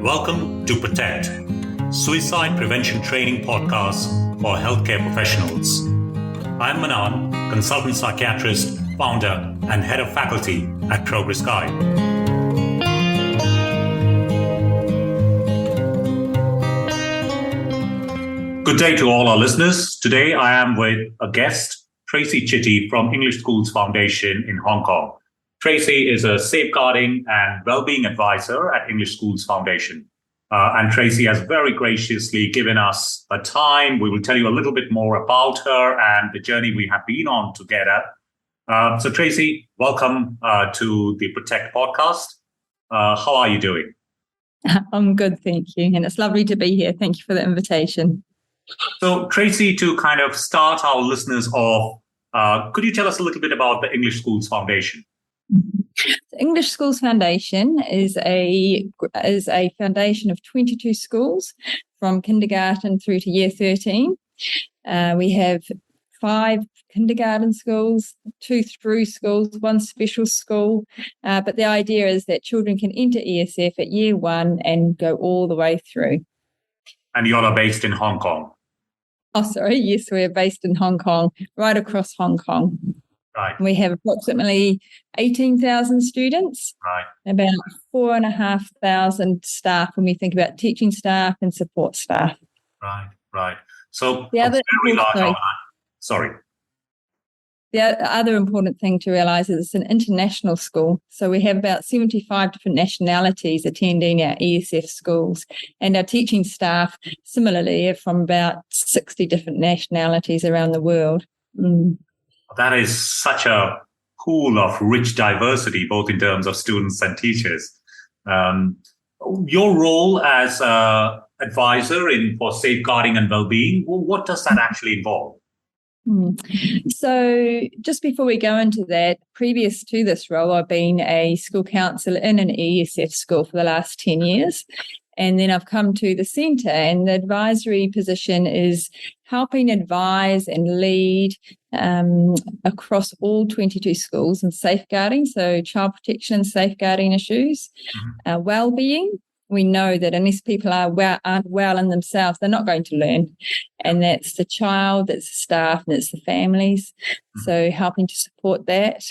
Welcome to Protect, Suicide Prevention Training Podcast for Healthcare Professionals. I'm Manan, consultant psychiatrist, founder, and head of faculty at Progress Guide. Good day to all our listeners. Today I am with a guest, Tracey Chitty from English Schools Foundation in Hong Kong. Tracey is a safeguarding and well-being advisor at English Schools Foundation. And Tracey has very graciously given us a time. We will tell you a little bit more about her and the journey we have been on together. So Tracey, welcome to the Protect podcast. How are you doing? I'm good, thank you. And it's lovely to be here. Thank you for the invitation. So Tracey, to kind of start our listeners off, could you tell us a little bit about the English Schools Foundation? The English Schools Foundation is a foundation of 22 schools from kindergarten through to year 13. We have 5 kindergarten schools, 2 through schools, 1 special school. But the idea is that children can enter ESF at year 1 and go all the way through. And you all are based in Hong Kong? Oh, sorry. Yes, we're based in Hong Kong, right across Hong Kong. Right. We have approximately 18,000 students, right. About 4,500 staff when we think about teaching staff and support staff. Right. So the other important thing to realise is it's an international school. So we have about 75 different nationalities attending our ESF schools, and our teaching staff similarly are from about 60 different nationalities around the world. That is such a pool of rich diversity, both in terms of students and teachers. Your role as an advisor for safeguarding and well-being, what does that actually involve? So just before we go into that, previous to this role, I've been a school counsellor in an ESF school for the last 10 years. And then I've come to the centre, and the advisory position is helping advise and lead across all 22 schools in safeguarding, so child protection and safeguarding issues, well-being. We know that unless people aren't well in themselves, they're not going to learn. And that's the child, that's the staff, and it's the families. So helping to support that.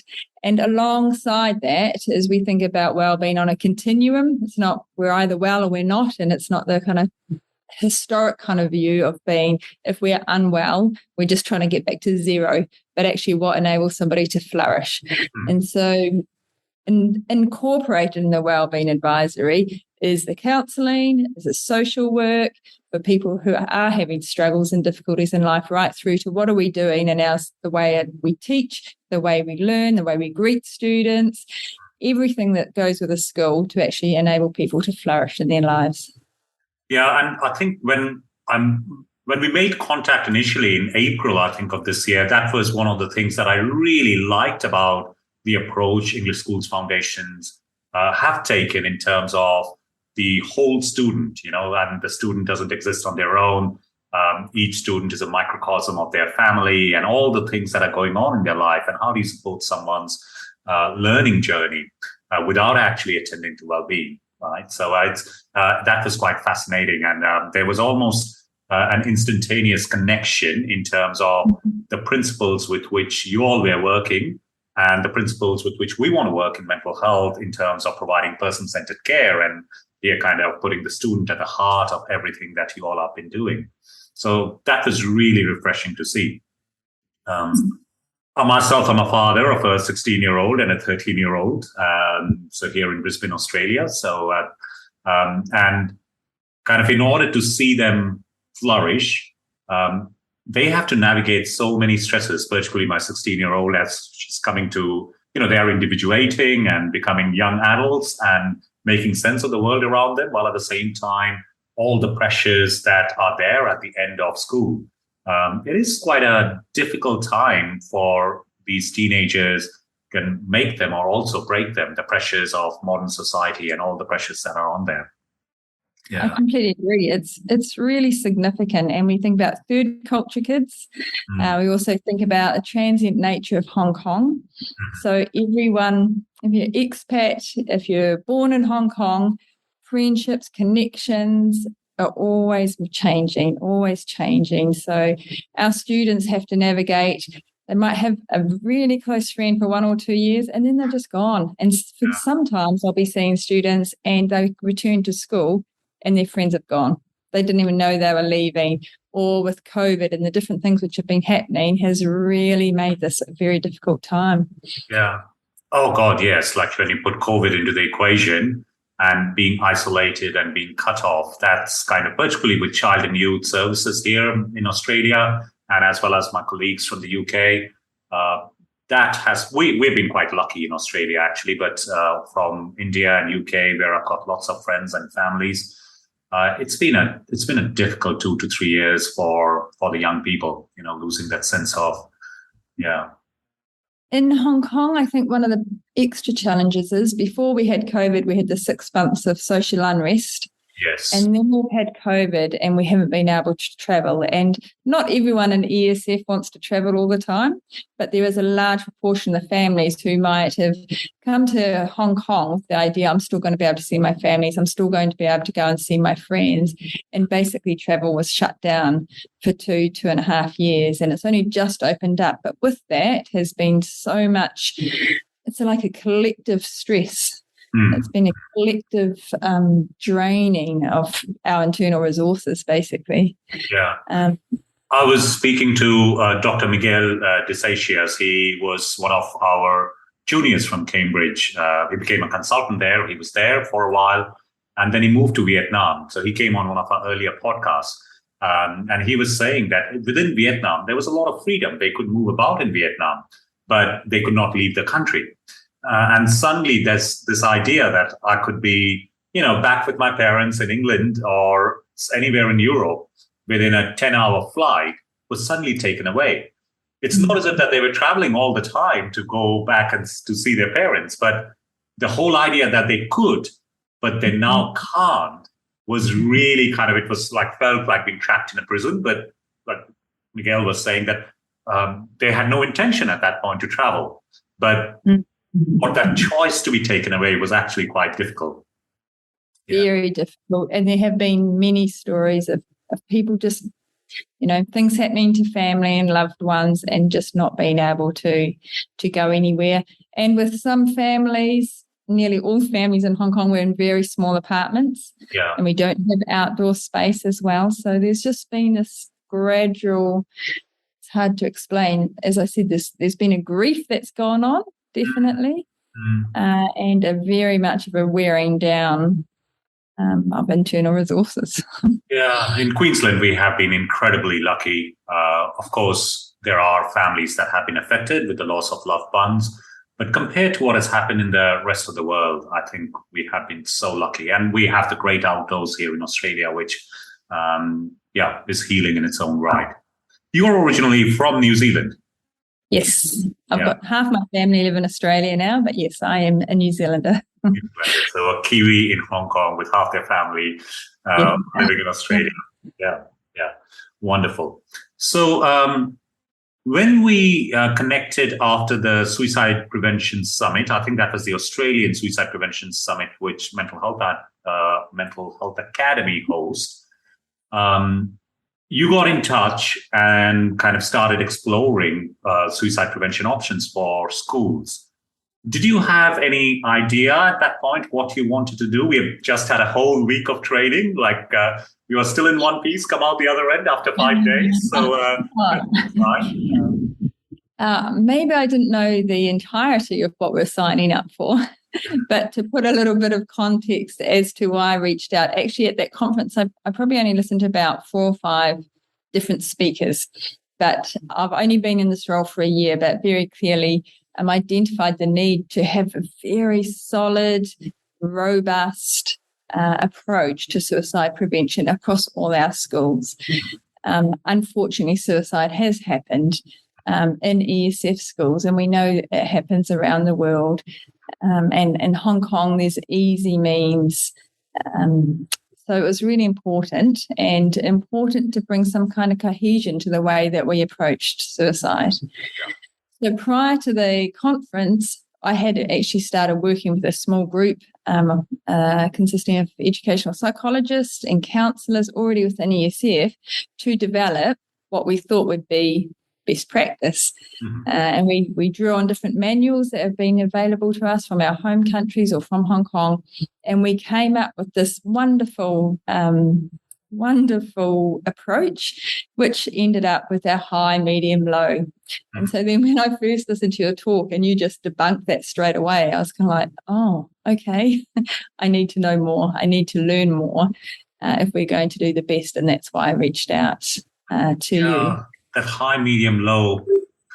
And alongside that, as we think about well-being on a continuum, it's not we're either well or we're not, and it's not the kind of historic kind of view of being, if we're unwell, we're just trying to get back to zero, but actually what enables somebody to flourish. And so incorporated in the wellbeing advisory is the counselling, is the social work for people who are having struggles and difficulties in life, right through to what are we doing in the way we teach, the way we learn, the way we greet students, everything that goes with a school to actually enable people to flourish in their lives. Yeah, and I think when we made contact initially in April, I think, of this year, that was one of the things that I really liked about the approach English Schools Foundations have taken in terms of the whole student, and the student doesn't exist on their own. Each student is a microcosm of their family and all the things that are going on in their life, and how do you support someone's learning journey without actually attending to well-being, right? So that was quite fascinating, and there was almost an instantaneous connection in terms of the principles with which you all were working and the principles with which we want to work in mental health in terms of providing person-centered care, and here kind of putting the student at the heart of everything that you all have been doing. So that was really refreshing to see. Myself, I'm a father of a 16-year-old and a 13-year-old, so here in Brisbane, Australia. So, and kind of in order to see them flourish, they have to navigate so many stresses, particularly my 16-year-old as she's coming to, they are individuating and becoming young adults and making sense of the world around them, while at the same time, all the pressures that are there at the end of school. It is quite a difficult time for these teenagers, can make them or also break them, the pressures of modern society and all the pressures that are on there. Yeah. I completely agree. It's really significant. And we think about third culture kids. We also think about the transient nature of Hong Kong. So everyone, if you're expat, if you're born in Hong Kong, friendships, connections are always changing. So our students have to navigate. They might have a really close friend for 1 or 2 years, and then they're just gone. And sometimes I'll be seeing students and they return to school and their friends have gone. They didn't even know they were leaving. Or with COVID and the different things which have been happening has really made this a very difficult time. Yeah. Oh, God, yes. Like when you put COVID into the equation and being isolated and being cut off, that's kind of particularly with child and youth services here in Australia, and as well as my colleagues from the UK. We've been quite lucky in Australia, actually, but from India and UK, where I've got lots of friends and families, it's been a difficult 2 to 3 years for the young people, losing that sense of, yeah. In Hong Kong, I think one of the extra challenges is before we had COVID, we had the 6 months of social unrest. Yes. And then we've had COVID and we haven't been able to travel. And not everyone in ESF wants to travel all the time, but there is a large proportion of families who might have come to Hong Kong with the idea, I'm still going to be able to see my families, I'm still going to be able to go and see my friends. And basically travel was shut down for 2.5 years, and it's only just opened up. But with that has been so much, it's like a collective stress. It's been a collective draining of our internal resources, basically. Yeah. I was speaking to Dr. Miguel de Seixas. He was one of our juniors from Cambridge. He became a consultant there. He was there for a while, and then he moved to Vietnam. So he came on one of our earlier podcasts. And he was saying that within Vietnam, there was a lot of freedom. They could move about in Vietnam, but they could not leave the country. And suddenly there's this idea that I could be, back with my parents in England or anywhere in Europe within a 10-hour flight was suddenly taken away. It's not as if that they were traveling all the time to go back and to see their parents, but the whole idea that they could, but they now can't was really it was felt like being trapped in a prison. But Miguel was saying that they had no intention at that point to travel. But for that choice to be taken away was actually quite difficult. Yeah. Very difficult. And there have been many stories of people just, things happening to family and loved ones and just not being able to go anywhere. And with some families, nearly all families in Hong Kong were in very small apartments. Yeah. And we don't have outdoor space as well. So there's just been this gradual, it's hard to explain. As I said, there's been a grief that's gone on. Definitely, and a very much of a wearing down of internal resources. Yeah, in Queensland, we have been incredibly lucky. Of course, there are families that have been affected with the loss of loved ones, but compared to what has happened in the rest of the world, I think we have been so lucky. And we have the great outdoors here in Australia, which, is healing in its own right. You're originally from New Zealand. Yes, I've got half my family live in Australia now, but yes, I am a New Zealander. So a Kiwi in Hong Kong with half their family living in Australia. Yeah, wonderful. So when we connected after the Suicide Prevention Summit, I think that was the Australian Suicide Prevention Summit, which Mental Health Academy hosts. You got in touch and kind of started exploring suicide prevention options for schools. Did you have any idea at that point what you wanted to do? We have just had a whole week of training, you are still in one piece, come out the other end after 5 days. So maybe I didn't know the entirety of what we're signing up for. But to put a little bit of context as to why I reached out, actually at that conference, I probably only listened to about 4 or 5 different speakers, but I've only been in this role for a year, but very clearly identified the need to have a very solid, robust approach to suicide prevention across all our schools. Unfortunately, suicide has happened in ESF schools, and we know it happens around the world. And in Hong Kong, there's easy means. So it was really important to bring some kind of cohesion to the way that we approached suicide. So prior to the conference, I had actually started working with a small group consisting of educational psychologists and counsellors already within ESF to develop what we thought would be best practice. And we drew on different manuals that have been available to us from our home countries or from Hong Kong, and we came up with this wonderful approach, which ended up with our high, medium, low. And so then when I first listened to your talk and you just debunked that straight away, I was kind of like, oh, okay, I need to know more. I need to learn more if we're going to do the best. And that's why I reached out to you. That high, medium, low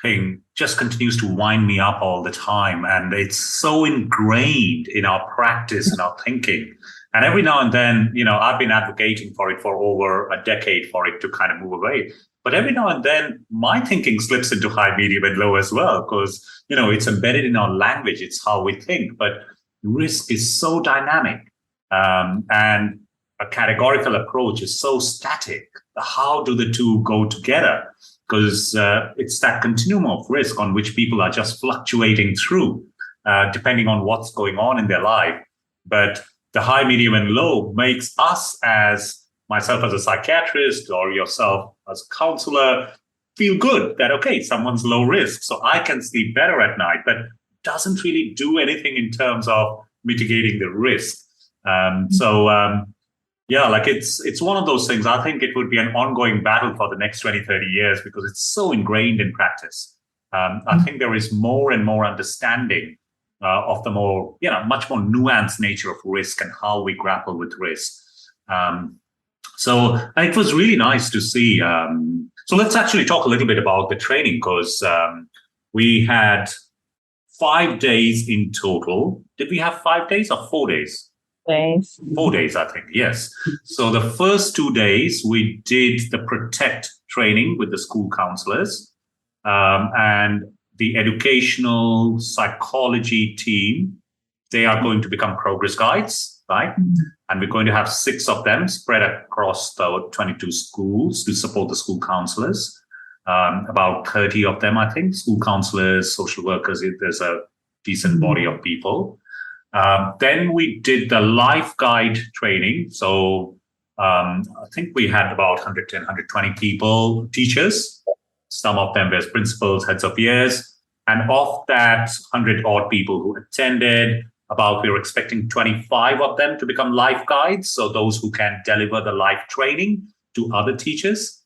thing just continues to wind me up all the time. And it's so ingrained in our practice and our thinking. And every now and then, I've been advocating for it for over a decade for it to kind of move away. But every now and then, my thinking slips into high, medium, and low as well, because, it's embedded in our language. It's how we think. But risk is so dynamic. And a categorical approach is so static. How do the two go together? Because it's that continuum of risk on which people are just fluctuating through, depending on what's going on in their life. But the high, medium, and low makes us, as myself as a psychiatrist or yourself as a counselor, feel good that, okay, someone's low risk, so I can sleep better at night, but doesn't really do anything in terms of mitigating the risk. It's one of those things. I think it would be an ongoing battle for the next 20, 30 years because it's so ingrained in practice. I think there is more and more understanding of the more, much more nuanced nature of risk and how we grapple with risk. So it was really nice to see. So let's actually talk a little bit about the training, because we had 5 days in total. Did we have 5 days or 4 days? 4 days, I think, yes. So the first 2 days, we did the Protect training with the school counsellors, and the educational psychology team. They are going to become progress guides, right? And we're going to have 6 of them spread across the 22 schools to support the school counsellors. About 30 of them, I think, school counsellors, social workers. There's a decent body of people. Then we did the life guide training. So I think we had about 110, 120 people, teachers. Some of them were principals, heads of years. And of that 100 odd people who attended, we were expecting 25 of them to become life guides. So those who can deliver the life training to other teachers.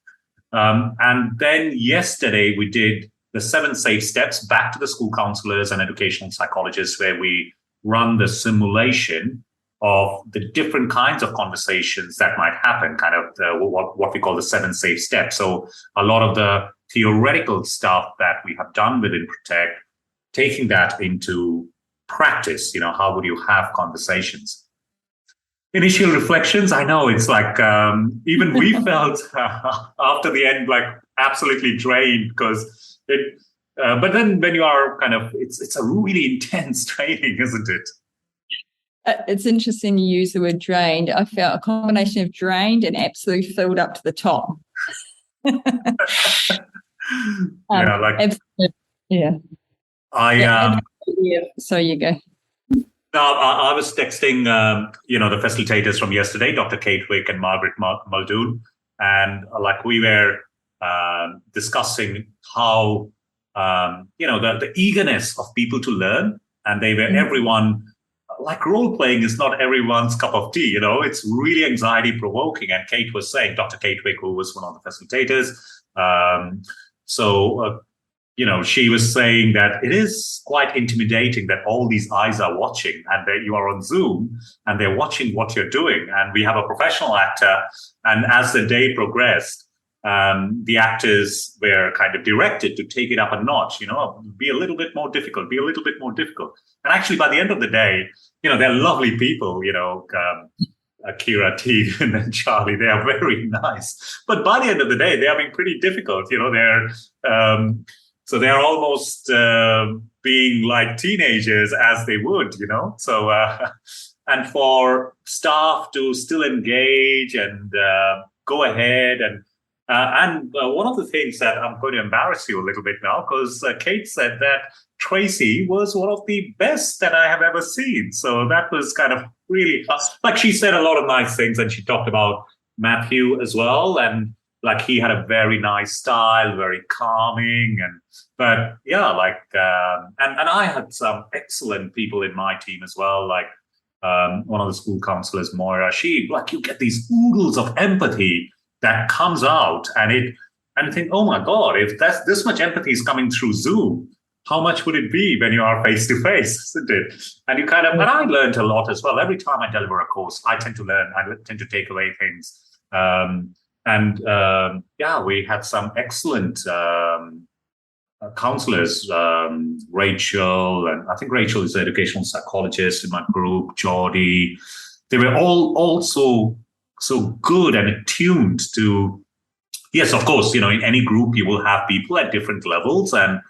And then yesterday we did the 7 safe steps back to the school counselors and educational psychologists, where we run the simulation of the different kinds of conversations that might happen, kind of what we call the 7 safe steps. So a lot of the theoretical stuff that we have done within Protect, taking that into practice, how would you have conversations? Initial reflections, I know it's like, even we felt after the end, like absolutely drained, because but then when you are it's a really intense training, isn't it? It's interesting you use the word drained. I felt a combination of drained and absolutely filled up to the top. Absolutely. Yeah. So you go. No, I was texting, the facilitators from yesterday, Dr. Kate Wick and Margaret Muldoon, and we were discussing how, the eagerness of people to learn, and they were everyone. Role playing is not everyone's cup of tea, it's really anxiety provoking. And Kate was saying, Dr. Kate Wick, who was one of the facilitators, she was saying that it is quite intimidating that all these eyes are watching, and that you are on Zoom and they're watching what you're doing. And we have a professional actor. And as the day progressed, the actors were kind of directed to take it up a notch, be a little bit more difficult. And actually, by the end of the day, they're lovely people, Akira T and Charlie, they are very nice. But by the end of the day, they are being pretty difficult. So they're almost being like teenagers as they would, So, and for staff to still engage and go ahead and one of the things that I'm going to embarrass you a little bit now, because Kate said that Tracy was one of the best that I have ever seen. So that was kind of really, like, she said a lot of nice things, and she talked about Matthew as well. And like, he had a very nice style, very calming. But yeah, like, and I had some excellent people in my team as well. Like, one of the school counselors, Moira, you get these oodles of empathy that comes out, and you think, oh my God, if that's this much empathy is coming through Zoom, how much would it be when you are face to face, isn't it? And you kind of, and I learned a lot as well. Every time I deliver a course, I tend to learn, I tend to take away things. We had some excellent counselors, Rachel, and I think Rachel is an educational psychologist in my group, Geordie. They were all also so good and attuned to, yes, of course, in any group, you will have people at different levels, and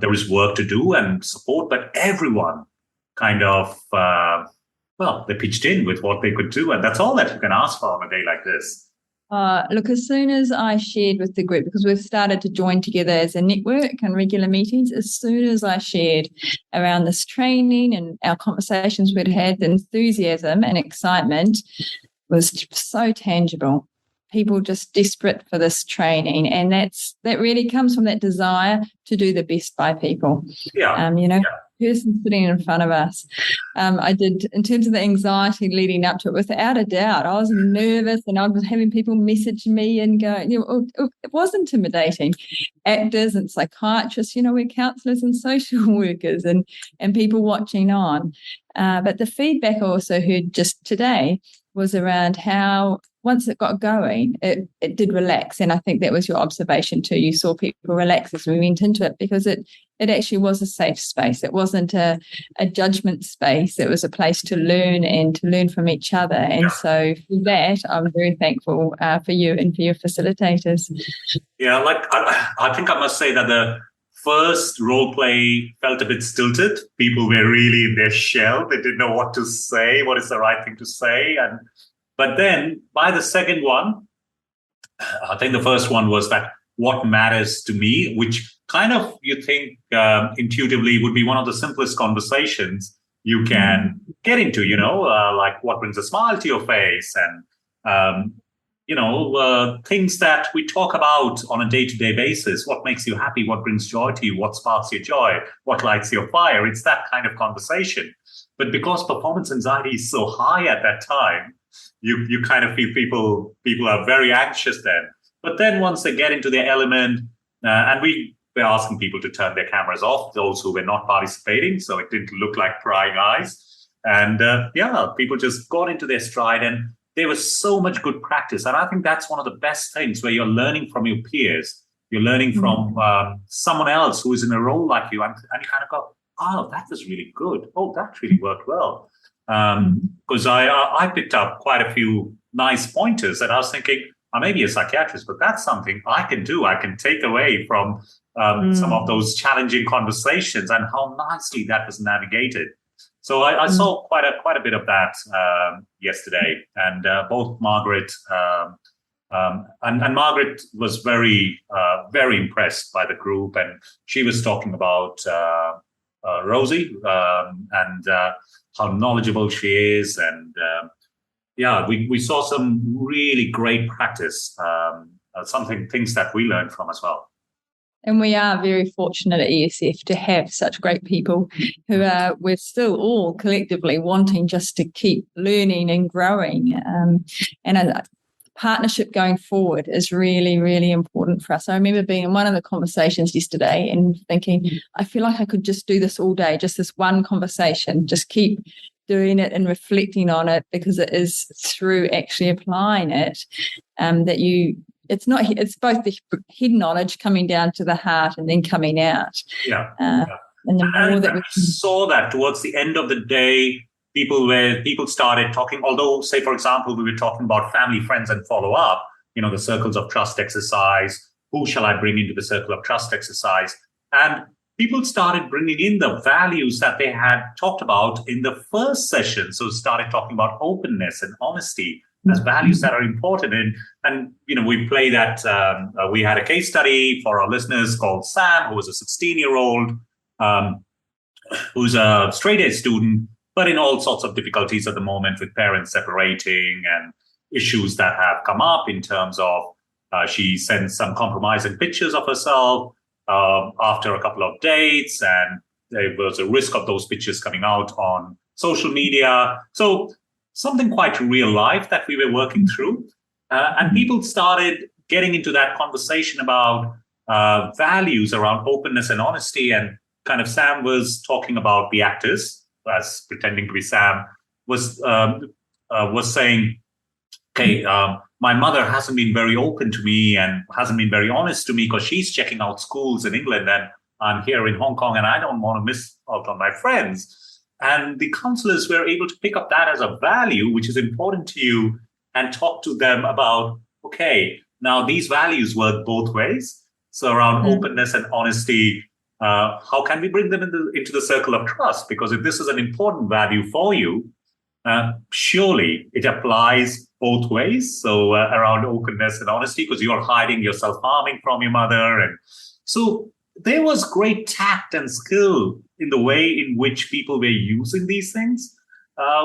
there is work to do and support, but everyone kind of, they pitched in with what they could do. And that's all that you can ask for on a day like this. Look, as soon as I shared with the group, because we've started to join together as a network and regular meetings, as soon as I shared around this training and our conversations we'd had, the enthusiasm and excitement was so tangible. People just desperate for this training, and that really comes from that desire to do the best by people. Person sitting in front of us. I did, in terms of the anxiety leading up to it, without a doubt, I was nervous, and I was having people message me and go, it was intimidating. Actors and psychiatrists, we're counsellors and social workers, and people watching on. But the feedback I also heard just today was around how once it got going, it did relax. And I think that was your observation too. You saw people relax as we went into it, because it actually was a safe space. It wasn't a judgment space. It was a place to learn and to learn from each other. And so for that, I'm very thankful for you and for your facilitators. Yeah, I think I must say that the first role play felt a bit stilted. People were really in their shell. They didn't know what to say, what is the right thing to say. But then by the second one, I think the first one was that what matters to me, which kind of you think intuitively would be one of the simplest conversations you can get into, like what brings a smile to your face, and things that we talk about on a day-to-day basis. What makes you happy? What brings joy to you? What sparks your joy? What lights your fire? It's that kind of conversation. But because performance anxiety is so high at that time, you kind of feel people are very anxious then. But then once they get into their element, and we were asking people to turn their cameras off, those who were not participating, so it didn't look like prying eyes. And people just got into their stride, and there was so much good practice. And I think that's one of the best things, where you're learning from your peers. You're learning from someone else who is in a role like you, and you kind of go, oh, that was really good. Oh, that really worked well. Because I picked up quite a few nice pointers, and I was thinking, I may be a psychiatrist, but that's something I can do. I can take away from some of those challenging conversations, and how nicely that was navigated. So I saw quite a bit of that yesterday, and both Margaret and Margaret was very impressed by the group, and she was talking about Rosie and how knowledgeable she is, and we saw some really great practice, things that we learned from as well. And we are very fortunate at ESF to have such great people who we're still all collectively wanting just to keep learning and growing. And a partnership going forward is really, really important for us. I remember being in one of the conversations yesterday and thinking, I feel like I could just do this all day, just this one conversation, just keep doing it and reflecting on it, because it is through actually applying it it's both the head knowledge coming down to the heart and then coming out. And the more that we saw that towards the end of the day, people started talking, although, say, for example, we were talking about family, friends, and follow up, the circles of trust exercise. Who shall I bring into the circle of trust exercise? And people started bringing in the values that they had talked about in the first session. So started talking about openness and honesty as values that are important. And we play that. We had a case study for our listeners called Sam, who was a 16-year-old who's a straight-A student, but in all sorts of difficulties at the moment with parents separating and issues that have come up in terms of she sends some compromising pictures of herself after a couple of dates, and there was a risk of those pictures coming out on social media. So something quite real life that we were working through. And people started getting into that conversation about values around openness and honesty. And kind of Sam was talking about the actors, as pretending to be Sam, was saying, okay, my mother hasn't been very open to me and hasn't been very honest to me because she's checking out schools in England and I'm here in Hong Kong and I don't want to miss out on my friends. And the counsellors were able to pick up that as a value, which is important to you, and talk to them about, okay, now these values work both ways. So around openness and honesty, how can we bring them into the circle of trust? Because if this is an important value for you, surely it applies both ways. So around openness and honesty, because you're hiding your self-harming from your mother. And so there was great tact and skill in the way in which people were using these things,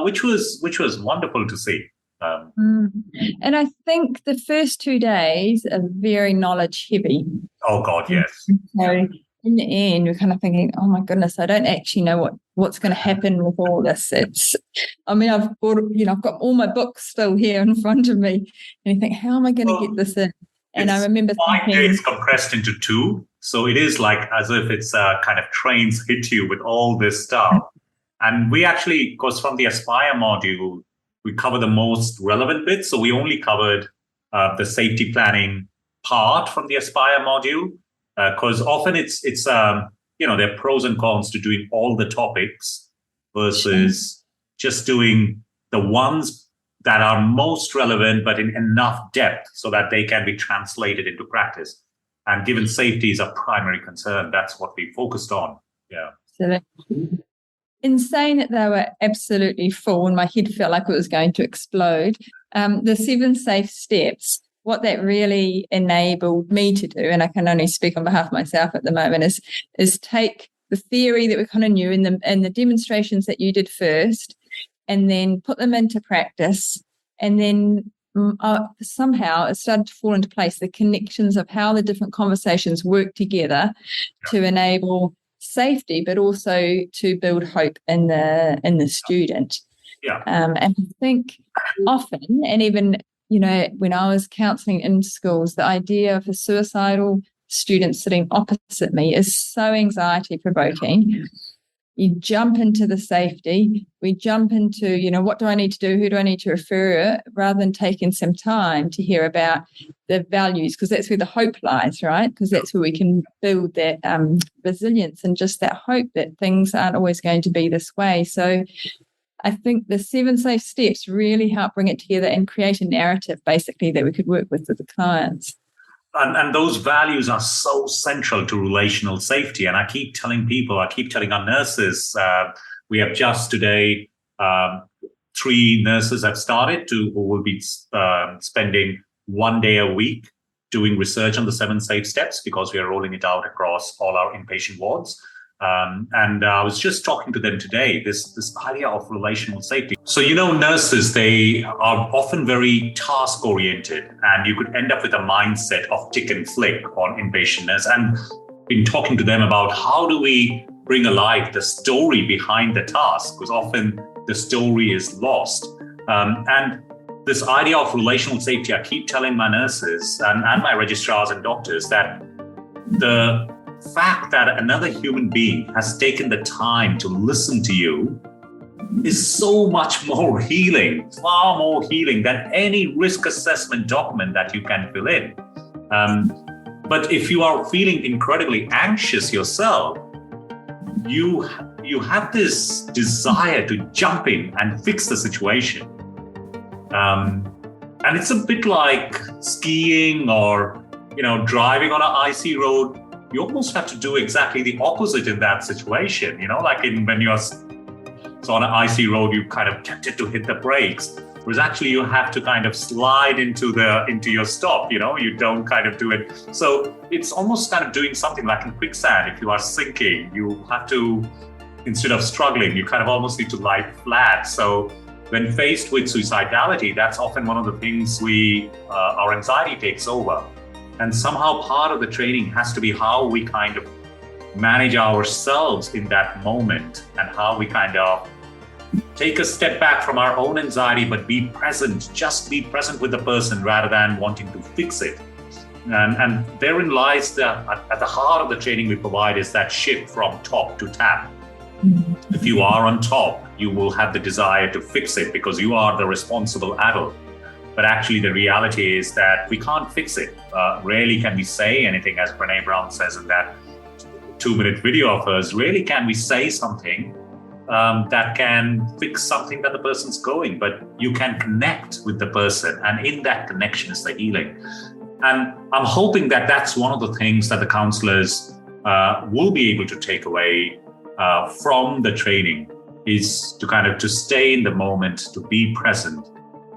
which was wonderful to see. And I think the first 2 days are very knowledge heavy. Oh God, yes. So in the end, we're kind of thinking, oh my goodness, I don't actually know what's going to happen with all this. I've got all my books still here in front of me, and you think, how am I going to get this in? And I remember 5 days compressed into 2. So it is like as if it's kind of trains hit you with all this stuff. And we actually, because from the Aspire module, we cover the most relevant bits. So we only covered the safety planning part from the Aspire module, because often it's there are pros and cons to doing all the topics versus just doing the ones that are most relevant, but in enough depth so that they can be translated into practice. And given safety is a primary concern, that's what we focused on. Yeah. Absolutely. In saying that they were absolutely full and my head felt like it was going to explode, the 7 safe steps, what that really enabled me to do, and I can only speak on behalf of myself at the moment, is take the theory that we kind of knew and the demonstrations that you did first, and then put them into practice. And then somehow it started to fall into place, the connections of how the different conversations work together to enable safety, but also to build hope in the student. Yeah. And I think often, and even when I was counselling in schools, the idea of a suicidal student sitting opposite me is so anxiety provoking. You jump into the safety, we jump into, what do I need to do? Who do I need to refer? Rather than taking some time to hear about the values, because that's where the hope lies, right? Because that's where we can build that resilience and just that hope that things aren't always going to be this way. So I think the 7 safe steps really help bring it together and create a narrative, basically, that we could work with the clients. And those values are so central to relational safety. And I keep telling our nurses, we have just today, 3 nurses have started who will be spending 1 day a week doing research on the 7 safe steps, because we are rolling it out across all our inpatient wards. And I was just talking to them today, this idea of relational safety. So, nurses, they are often very task oriented, and you could end up with a mindset of tick and flick on inpatient nurse. And been talking to them about how do we bring alive the story behind the task, because often the story is lost. And this idea of relational safety, I keep telling my nurses and my registrars and doctors that the fact that another human being has taken the time to listen to you is so much more healing, far more healing than any risk assessment document that you can fill in. But if you are feeling incredibly anxious yourself, you have this desire to jump in and fix the situation. And it's a bit like skiing or, driving on an icy road. You almost have to do exactly the opposite in that situation, like when you're on an icy road, you kind of tempted to hit the brakes. whereas actually you have to kind of slide into your stop, you don't kind of do it. So it's almost kind of doing something like in quicksand. If you are sinking, you have to, instead of struggling, you kind of almost need to lie flat. So when faced with suicidality, that's often one of the things our anxiety takes over. And somehow part of the training has to be how we kind of manage ourselves in that moment, and how we kind of take a step back from our own anxiety, but be present, just be present with the person rather than wanting to fix it. And therein lies at the heart of the training we provide is that shift from top to tap. If you are on top, you will have the desire to fix it because you are the responsible adult. But actually the reality is that we can't fix it. Rarely can we say anything, as Brené Brown says in that 2-minute video of hers, rarely can we say something that can fix something that the person's going, but you can connect with the person, and in that connection is the healing. And I'm hoping that that's one of the things that the counsellors will be able to take away from the training, is to stay in the moment, to be present,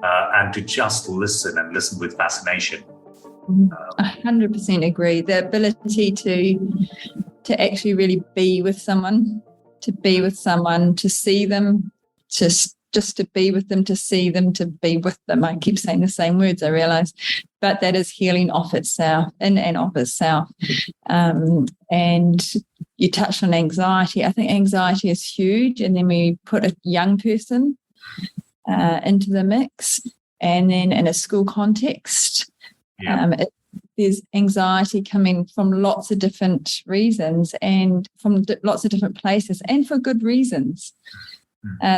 and to just listen and listen with fascination. 100% agree. The ability to actually really be with someone, to see them, just to be with them, to see them, to be with them. I keep saying the same words, I realise, but that is healing in and of itself. And you touched on anxiety. I think anxiety is huge, and then we put a young person into the mix, and then in a school context, there's anxiety coming from lots of different reasons and from lots of different places, and for good reasons.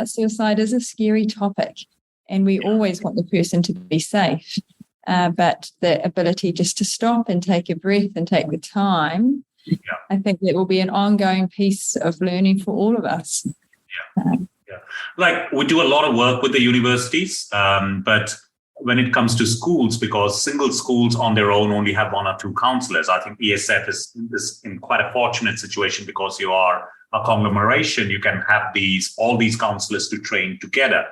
Suicide is a scary topic, and we always want the person to be safe, but the ability just to stop and take a breath and take the time, I think that will be an ongoing piece of learning for all of us. Like, we do a lot of work with the universities, but when it comes to schools, because single schools on their own only have 1 or 2 counsellors, I think ESF is in quite a fortunate situation because you are a conglomeration. You can have all these counsellors to train together.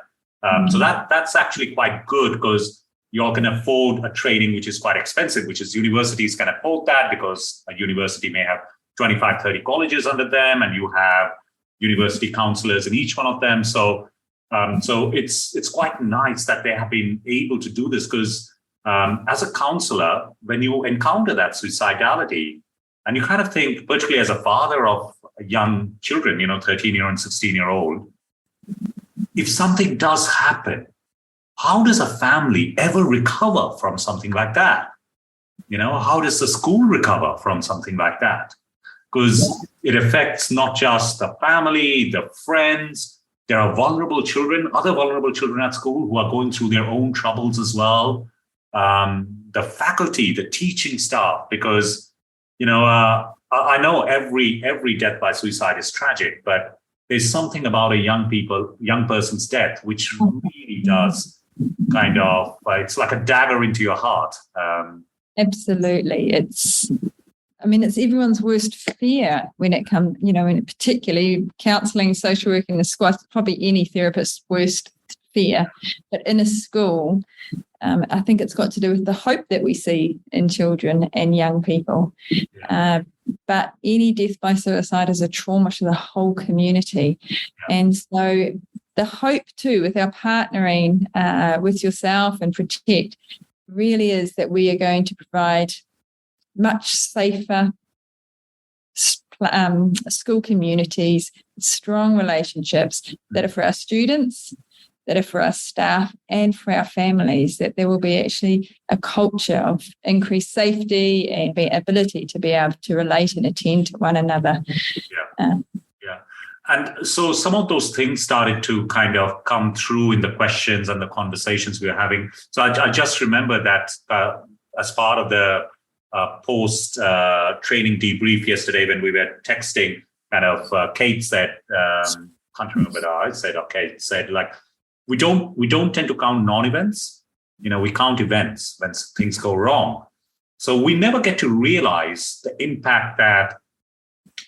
So that's actually quite good, because you all can afford a training which is quite expensive, which is universities can afford that because a university may have 25, 30 colleges under them, and you have university counsellors in each one of them. So it's quite nice that they have been able to do this, because as a counsellor, when you encounter that suicidality, and you kind of think, particularly as a father of young children, 13-year-old and 16-year-old, if something does happen, how does a family ever recover from something like that? How does the school recover from something like that? Because it affects not just the family, the friends. There are vulnerable children, other vulnerable children at school who are going through their own troubles as well. The faculty, the teaching staff, because, I know every death by suicide is tragic, but there's something about a young person's death, which really does kind of, it's like a dagger into your heart. Absolutely. It's everyone's worst fear when it comes, and particularly counselling, social work in the school, probably any therapist's worst fear. But in a school, I think it's got to do with the hope that we see in children and young people. But any death by suicide is a trauma to the whole community. And so the hope too, with our partnering with yourself and Protect, really is that we are going to provide much safer school communities, strong relationships that are for our students, that are for our staff, and for our families, that there will be actually a culture of increased safety and the ability to be able to relate and attend to one another. And so some of those things started to kind of come through in the questions and the conversations we were having. So I just remember that as part of the post-training debrief yesterday, when we were texting, Kate said, can't remember that I said, Kate said, like, we don't tend to count non-events. We count events when things go wrong. So we never get to realize the impact that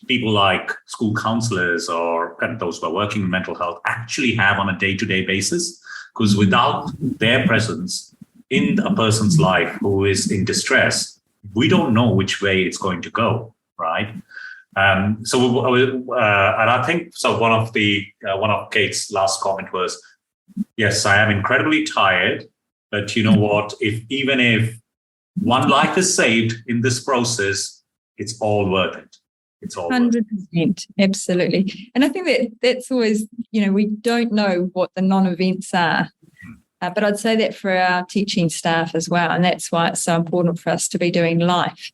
people like school counsellors or kind of those who are working in mental health actually have on a day-to-day basis, because without their presence in a person's life who is in distress, we don't know which way it's going to go, right? And I think so. One of Kate's last comment was, "Yes, I am incredibly tired, but you know what? Even if one life is saved in this process, it's all worth it. It's all 100%, absolutely." And I think that's always, we don't know what the non-events are. But I'd say that for our teaching staff as well, and that's why it's so important for us to be doing life.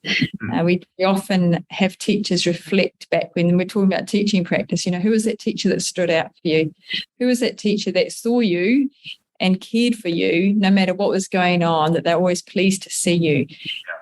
We often have teachers reflect back when we're talking about teaching practice, who was that teacher that stood out for you? Who was that teacher that saw you and cared for you no matter what was going on, that they're always pleased to see you?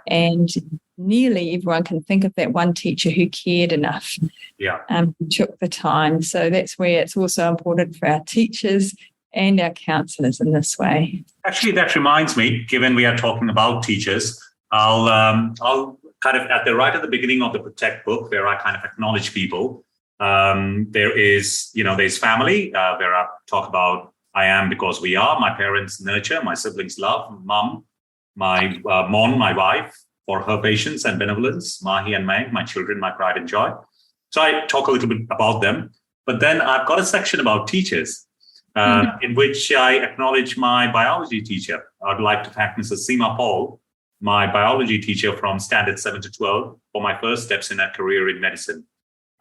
And nearly everyone can think of that one teacher who cared enough, who took the time. So that's where it's also important for our teachers and our counsellors in this way. Actually, that reminds me, given we are talking about teachers, I'll kind of at the right at the beginning of the Protect book, where I kind of acknowledge people. There's family, where I talk about I am because we are. My parents nurture, my siblings love, mum, my wife, for her patience and benevolence, Mahi and Meg, my children, my pride and joy. So I talk a little bit about them. But then I've got a section about teachers, in which I acknowledge my biology teacher. I'd like to thank Mrs. Seema Paul, my biology teacher from Standard 7 to 12, for my first steps in a career in medicine.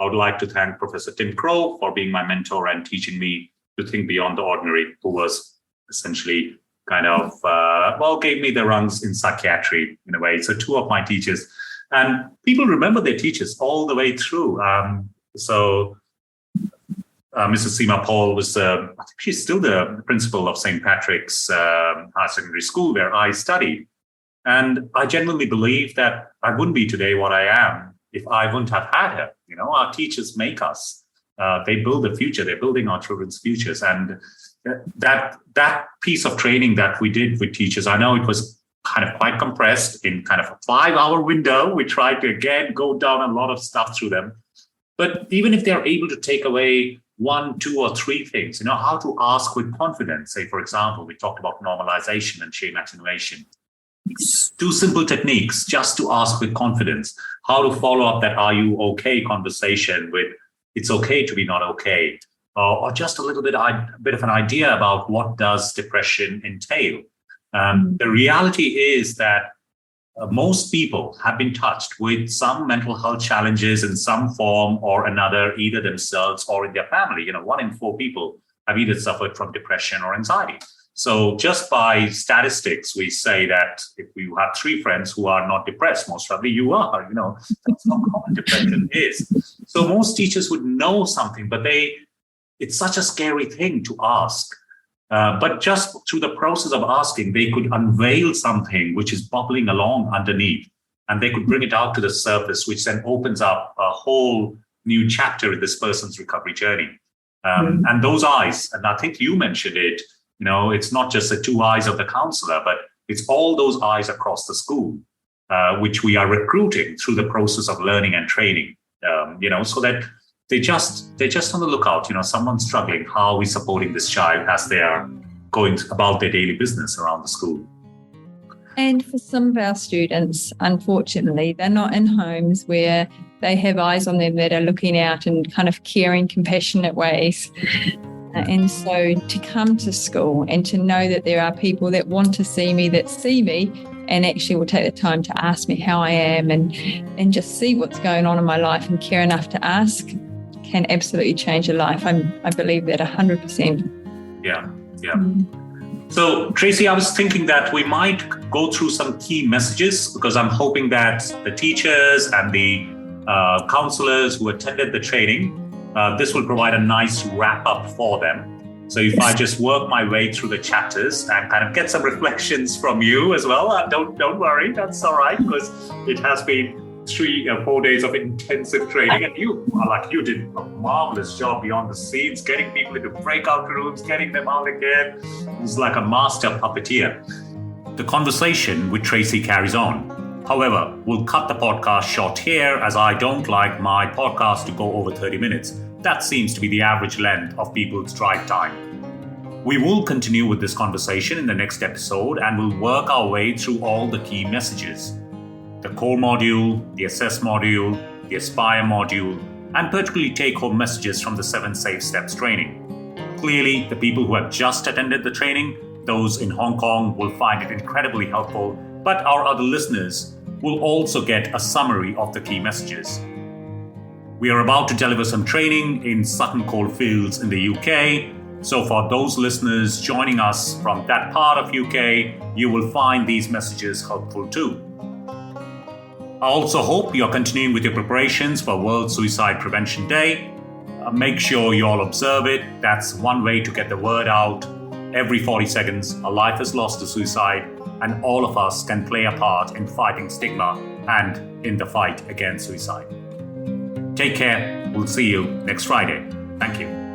I would like to thank Professor Tim Crow for being my mentor and teaching me to think beyond the ordinary, who was essentially kind of, gave me the rungs in psychiatry in a way. So two of my teachers. And people remember their teachers all the way through. Mrs. Seema Paul was, I think she's still the principal of St. Patrick's Higher Secondary School, where I studied. And I genuinely believe that I wouldn't be today what I am if I wouldn't have had her. Our teachers make us. They build the future. They're building our children's futures. And that piece of training that we did with teachers, I know it was kind of quite compressed in kind of a 5-hour window. We tried to, again, go down a lot of stuff through them. But even if they're able to take away 1, 2, or 3 things, how to ask with confidence. Say, for example, we talked about normalization and shame attenuation. 2 simple techniques just to ask with confidence. How to follow up that "are you okay" conversation with "it's okay to be not okay," or just a little bit of an idea about what does depression entail. The reality is that most people have been touched with some mental health challenges in some form or another, either themselves or in their family. 1 in 4 people have either suffered from depression or anxiety. So just by statistics, we say that if you have 3 friends who are not depressed, most probably you are. That's how common depression is. So most teachers would know something, but it's such a scary thing to ask. But just through the process of asking, they could unveil something which is bubbling along underneath, and they could bring it out to the surface, which then opens up a whole new chapter in this person's recovery journey. And those eyes, and I think you mentioned it, it's not just the 2 eyes of the counselor, but it's all those eyes across the school, which we are recruiting through the process of learning and training, so that they're just on the lookout, someone struggling. How are we supporting this child as they are going about their daily business around the school? And for some of our students, unfortunately, they're not in homes where they have eyes on them that are looking out in kind of caring, compassionate ways. And so to come to school and to know that there are people that want to see me, that see me, and actually will take the time to ask me how I am and just see what's going on in my life and care enough to ask, can absolutely change a life. I believe that 100%. Yeah. So, Tracey, I was thinking that we might go through some key messages, because I'm hoping that the teachers and the counselors who attended the training, this will provide a nice wrap up for them. So if I just work my way through the chapters and kind of get some reflections from you as well, don't worry, that's all right, because it has been 3 or 4 days of intensive training, and you did a marvelous job beyond the scenes, getting people into breakout rooms, getting them out again. It was like a master puppeteer. The conversation with Tracey carries on. However, we'll cut the podcast short here as I don't like my podcast to go over 30 minutes. That seems to be the average length of people's drive time. We will continue with this conversation in the next episode and we'll work our way through all the key messages. The core module, the assess module, the aspire module, and particularly take-home messages from the 7 Safe Steps training. Clearly, the people who have just attended the training, those in Hong Kong, will find it incredibly helpful, but our other listeners will also get a summary of the key messages. We are about to deliver some training in Sutton Coldfields in the UK. So for those listeners joining us from that part of UK, you will find these messages helpful too. I also hope you're continuing with your preparations for World Suicide Prevention Day. Make sure you all observe it. That's one way to get the word out. Every 40 seconds, a life is lost to suicide, and all of us can play a part in fighting stigma and in the fight against suicide. Take care. We'll see you next Friday. Thank you.